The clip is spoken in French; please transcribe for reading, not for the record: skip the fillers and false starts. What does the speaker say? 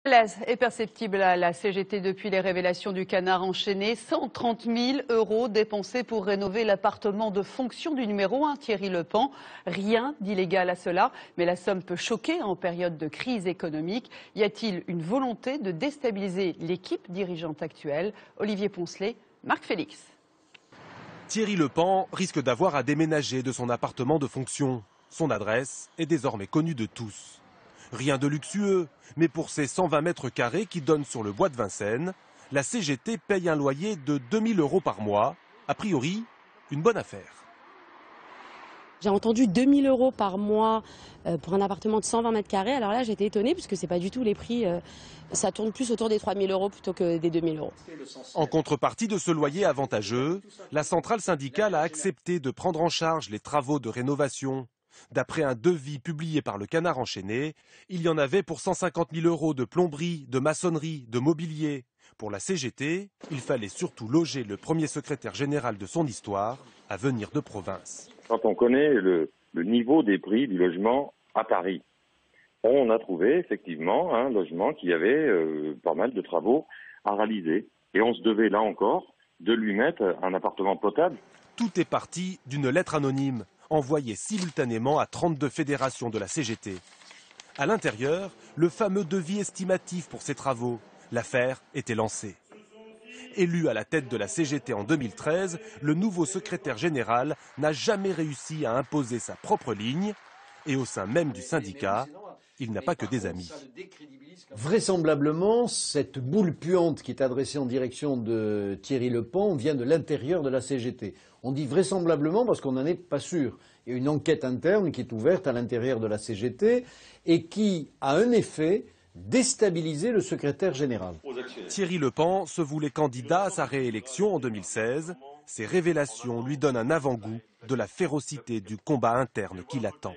Malaise est perceptible à la CGT depuis les révélations du canard enchaîné. 130 000 € dépensés pour rénover l'appartement de fonction du numéro 1, Thierry Lepan. Rien d'illégal à cela, mais la somme peut choquer en période de crise économique. Y a-t-il une volonté de déstabiliser l'équipe dirigeante actuelle? Olivier Poncelet, Marc Félix. Thierry Lepan risque d'avoir à déménager de son appartement de fonction. Son adresse est désormais connue de tous. Rien de luxueux, mais pour ces 120 mètres carrés qui donnent sur le bois de Vincennes, la CGT paye un loyer de 2 000 € par mois. A priori, une bonne affaire. J'ai entendu 2 000 € par mois pour un appartement de 120 mètres carrés. Alors là, j'étais étonnée puisque ce n'est pas du tout les prix. Ça tourne plus autour des 3 000 € plutôt que des 2 000 €. En contrepartie de ce loyer avantageux, la centrale syndicale a accepté de prendre en charge les travaux de rénovation. D'après un devis publié par le Canard enchaîné, il y en avait pour 150 000 € de plomberie, de maçonnerie, de mobilier. Pour la CGT, il fallait surtout loger le premier secrétaire général de son histoire à venir de province. Quand on connaît le niveau des prix du logement à Paris, on a trouvé effectivement un logement qui avait pas mal de travaux à réaliser. Et on se devait là encore de lui mettre un appartement potable. Tout est parti d'une lettre anonyme envoyée simultanément à 32 fédérations de la CGT. À l'intérieur, le fameux devis estimatif pour ces travaux. L'affaire était lancée. Élu à la tête de la CGT en 2013, le nouveau secrétaire général n'a jamais réussi à imposer sa propre ligne. Et au sein même du syndicat, il n'a pas que des amis. Vraisemblablement, cette boule puante qui est adressée en direction de Thierry Lepan vient de l'intérieur de la CGT. On dit vraisemblablement parce qu'on n'en est pas sûr. Il y a une enquête interne qui est ouverte à l'intérieur de la CGT et qui a un effet déstabiliser le secrétaire général. Thierry Lepan se voulait candidat à sa réélection en 2016. Ces révélations lui donnent un avant-goût de la férocité du combat interne qui l'attend.